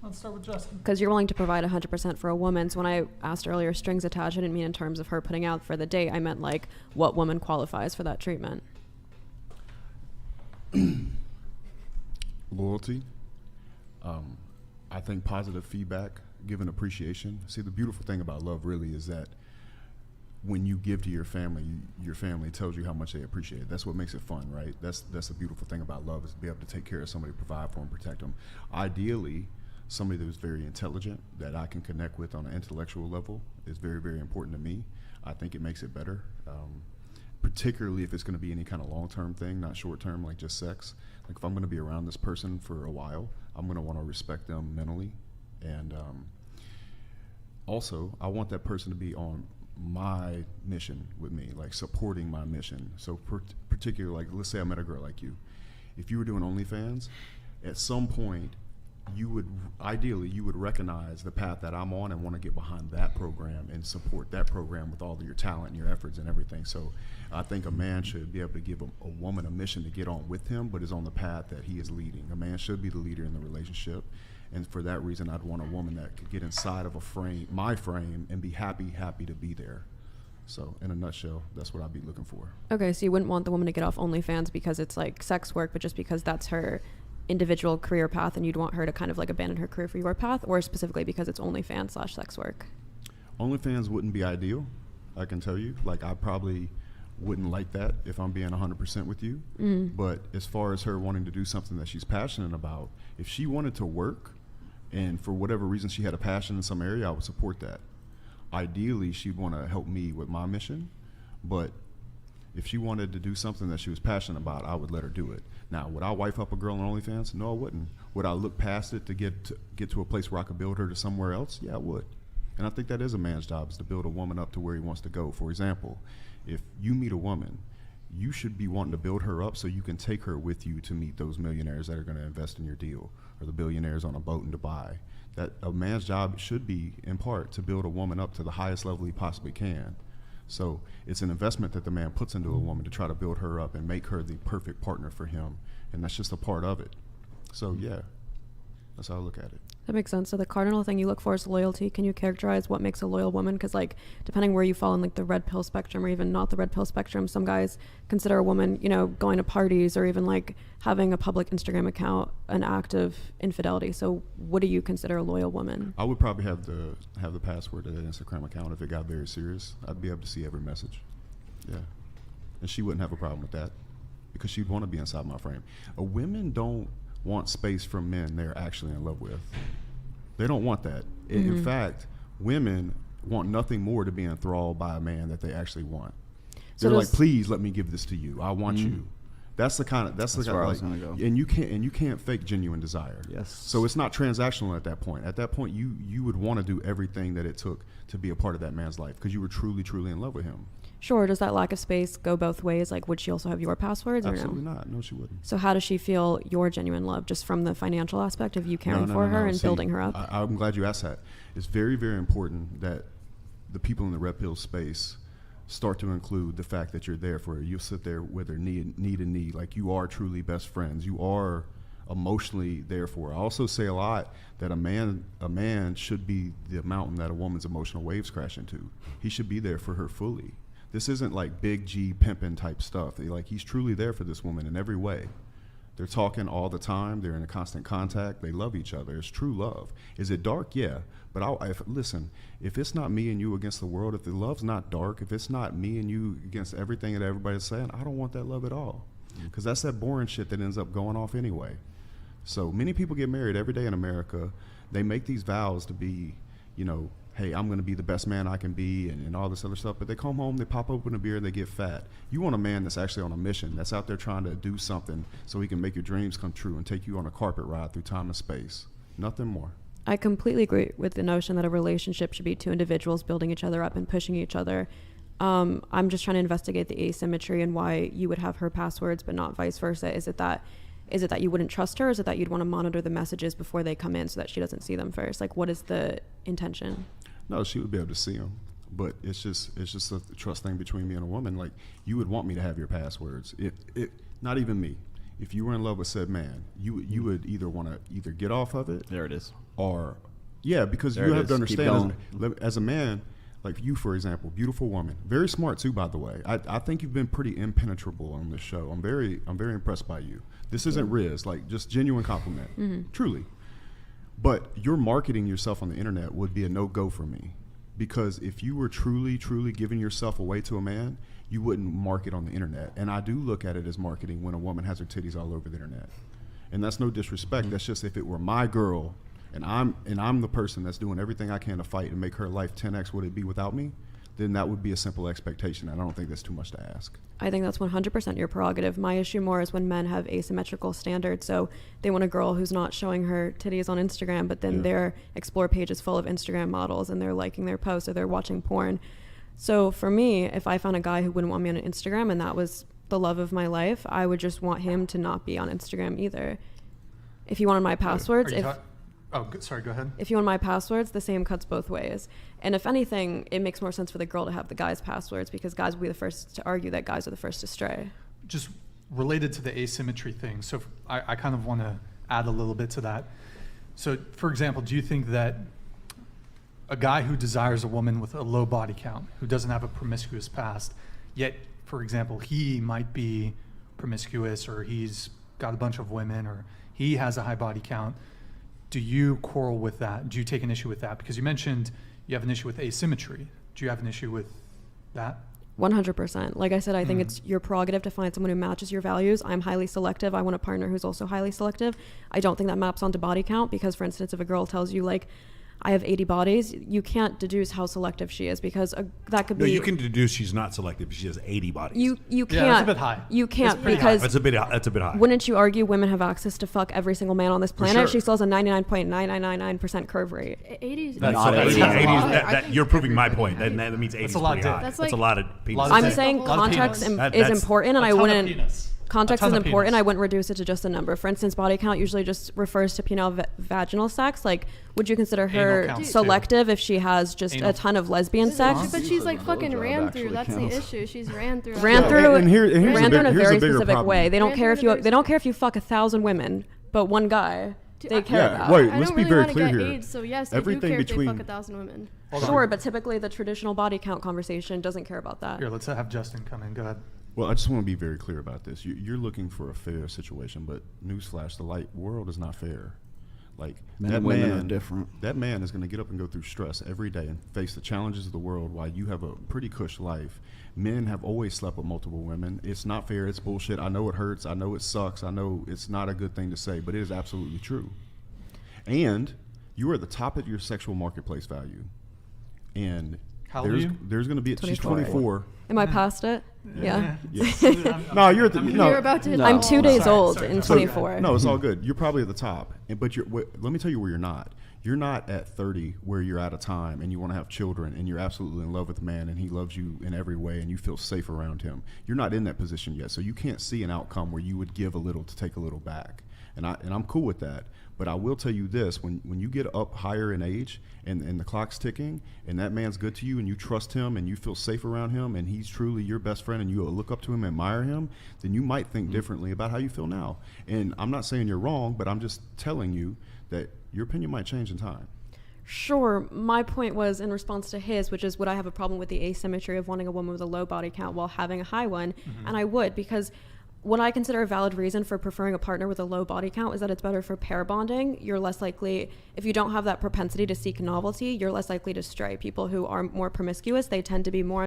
Let's start with Justin. Because you're willing to provide 100% for a woman. So when I asked earlier strings attached, I didn't mean in terms of her putting out for the date. I meant like what woman qualifies for that treatment. Loyalty. I think positive feedback, giving appreciation. See, the beautiful thing about love really is that when you give to your family tells you how much they appreciate it. That's what makes it fun, right? That's the beautiful thing about love, is to be able to take care of somebody, provide for them, protect them. Ideally, somebody that is very intelligent, that I can connect with on an intellectual level, is very, very important to me. I think it makes it better, particularly if it's going to be any kind of long-term thing, not short-term, like just sex. Like if I'm going to be around this person for a while, I'm going to want to respect them mentally. And also, I want that person to be on my mission with me, like supporting my mission. So particularly, like let's say I met a girl like you. If you were doing OnlyFans, at some point you would recognize the path that I'm on and want to get behind that program and support that program with all of your talent and your efforts and everything. So I think a man should be able to give a woman a mission to get on with him, but is on the path that he is leading. A man should be the leader in the relationship. And for that reason, I'd want a woman that could get inside of my frame, and be happy to be there. So in a nutshell, that's what I'd be looking for. Okay, so you wouldn't want the woman to get off OnlyFans because it's like sex work, but just because that's her individual career path, and you'd want her to kind of like abandon her career for your path, or specifically because it's OnlyFans/sex work? OnlyFans wouldn't be ideal, I can tell you. Like I probably wouldn't like that if I'm being 100% with you. But as far as her wanting to do something that she's passionate about, if she wanted to work, and for whatever reason she had a passion in some area, I would support that. Ideally, she'd want to help me with my mission, but if she wanted to do something that she was passionate about, I would let her do it. Now, would I wife up a girl on OnlyFans? No, I wouldn't. Would I look past it to get to a place where I could build her to somewhere else? Yeah, I would. And I think that is a man's job, is to build a woman up to where he wants to go. For example, if you meet a woman, you should be wanting to build her up so you can take her with you to meet those millionaires that are going to invest in your deal, or the billionaires on a boat in Dubai. That a man's job should be, in part, to build a woman up to the highest level he possibly can. So it's an investment that the man puts into a woman to try to build her up and make her the perfect partner for him. And that's just a part of it. So yeah, that's how I look at it. That makes sense. So the cardinal thing you look for is loyalty. Can you characterize what makes a loyal woman? Because like depending where you fall in like the red pill spectrum or even not the red pill spectrum, some guys consider a woman, you know, going to parties or even like having a public Instagram account an act of infidelity. So what do you consider a loyal woman? I would probably have the password to that Instagram account if it got very serious. I'd be able to see every message. Yeah. And she wouldn't have a problem with that because she'd want to be inside my frame. Women don't want space from men they're actually in love with. They don't want that. In fact, women want nothing more to be enthralled by a man that they actually want. So they're like, please let me give this to you. I want you. That's the kind of where I was gonna go. And you can't fake genuine desire. Yes. So it's not transactional at that point. At that point, you would want to do everything that it took to be a part of that man's life because you were truly, truly in love with him. Sure. Does that lack of space go both ways? Like, would she also have your passwords or no? Absolutely not. No, she wouldn't. So how does she feel your genuine love? Just from the financial aspect of you caring for her and building her up? I'm glad you asked that. It's very, very important that the people in the red pill space start to include the fact that you're there for her. You sit there with her knee and knee. Like you are truly best friends. You are emotionally there for her. I also say a lot that a man should be the mountain that a woman's emotional waves crash into. He should be there for her fully. This isn't like big G pimping type stuff. Like he's truly there for this woman in every way. They're talking all the time. They're in a constant contact. They love each other. It's true love. Is it dark? Yeah. But listen, if it's not me and you against the world, if the love's not dark, if it's not me and you against everything that everybody's saying, I don't want that love at all. Because that's that boring shit that ends up going off anyway. So many people get married every day in America. They make these vows to be, you know, hey, I'm going to be the best man I can be and all this other stuff. But they come home, they pop open a beer, they get fat. You want a man that's actually on a mission, that's out there trying to do something so he can make your dreams come true and take you on a carpet ride through time and space. Nothing more. I completely agree with the notion that a relationship should be two individuals building each other up and pushing each other. I'm just trying to investigate the asymmetry and why you would have her passwords but not vice versa. Is it that you wouldn't trust her? Or is it that you'd want to monitor the messages before they come in so that she doesn't see them first? Like, what is the intention? No, she would be able to see them, but it's just a trust thing between me and a woman. Like, you would want me to have your passwords. Not even me. if you were in love with said man, you would either want to either get off of it. There it is. Or, yeah, because There you it have is. to Keep understand going. as a man, like you, for example, beautiful woman, very smart too, by the way. I think you've been pretty impenetrable on this show. I'm very impressed by you. This isn't Riz, like just genuine compliment, truly. But your marketing yourself on the internet would be a no-go for me, because if you were truly giving yourself away to a man, you wouldn't market on the internet. And I do look at it as marketing when a woman has her titties all over the internet. And that's no disrespect. That's just if it were my girl and I'm the person that's doing everything I can to fight and make her life 10x what it'd be without me, then that would be a simple expectation. And I don't think that's too much to ask. I think that's 100% your prerogative. My issue more is when men have asymmetrical standards. So they want a girl who's not showing her titties on Instagram, but then their explore page is full of Instagram models and they're liking their posts or they're watching porn. So for me, if I found a guy who wouldn't want me on Instagram and that was the love of my life, I would just want him to not be on Instagram either. If you wanted my passwords, Sorry, go ahead. if you want my passwords, the same cuts both ways. And if anything, it makes more sense for the girl to have the guy's passwords, because guys will be the first to argue that guys are the first to stray. Just related to the asymmetry thing, so I kind of want to add a little bit to that. So, for example, do you think that a guy who desires a woman with a low body count, who doesn't have a promiscuous past, yet, for example, he might be promiscuous, or he's got a bunch of women, or he has a high body count, do you quarrel with that? Do you take an issue with that? Because you mentioned you have an issue with asymmetry. Do you have an issue with that? 100%. Like I said, I think it's your prerogative to find someone who matches your values. I'm highly selective. I want a partner who's also highly selective. I don't think that maps onto body count, because, for instance, if a girl tells you, like, I have 80 bodies, you can't deduce how selective she is, because that could be... No, you can deduce she's not selective if she has 80 bodies. You can't... Yeah, that's a bit high. You can't, pretty because... That's a bit high. Wouldn't you argue women have access to fuck every single man on this planet? sure. She still has a 99.9999% curve rate. 80 is That's Not not 80. 80. 80 I that think you're proving my point. That means 80 is a lot pretty of high. dick. That's That's a like- lot of penis. Lot of I'm dick. saying A lot of context penis. is That's important, and A I ton of wouldn't... penis. Context A is ton of important. penis. I wouldn't reduce it to just a number. For instance, body count usually just refers to penile vaginal sex. Like, would you consider her counts, too. selective if she has just Anal. a ton of lesbian sex? But she's like fucking Blowjob ran actually through. That's the counts. issue. She's ran through. Ran Yeah, through, and here's ran a through in a here's a very bigger specific problem. way. They don't Ran care through if in a you. very They don't care if you fuck 1,000 women, but one guy they care Yeah, about. wait, I let's don't be really very want to clear get here. AIDS, so yes, I do Everything care if they between- fuck 1,000 women. Hold on. Sure, but typically the traditional body count conversation doesn't care about that. Here, let's have Justin come in. Go ahead. Well, I just want to be very clear about this. You're looking for a fair situation, but newsflash, the world is not fair. Like, Men that and women man, are different. That man is going to get up and go through stress every day and face the challenges of the world while you have a pretty cush life. Men have always slept with multiple women. It's not fair. It's bullshit. I know it hurts. I know it sucks. I know it's not a good thing to say, but it is absolutely true. And you are at the top of your sexual marketplace value. And How old are you? there's going to be... She's 24. 24. Am I past it? Yeah. No, you're at the... No, You're about to hit I'm the 2 wall. days Sorry, old sorry, in sorry. 24. No, it's all good. You're probably at the top, but let me tell you where you're not. You're not at 30 where you're out of time and you want to have children and you're absolutely in love with the man and he loves you in every way and you feel safe around him. You're not in that position yet, so you can't see an outcome where you would give a little to take a little back. And I'm cool with that. But I will tell you this: when you get up higher in age and the clock's ticking and that man's good to you and you trust him and you feel safe around him and he's truly your best friend and you look up to him and admire him, then you might think differently about how you feel now. And I'm not saying you're wrong, but I'm just telling you that your opinion might change in time. Sure. My point was in response to his, which is, would I have a problem with the asymmetry of wanting a woman with a low body count while having a high one? And I would, because what I consider a valid reason for preferring a partner with a low body count is that it's better for pair bonding. You're less likely, if you don't have that propensity to seek novelty, you're less likely to stray. People who are more promiscuous, they tend to be more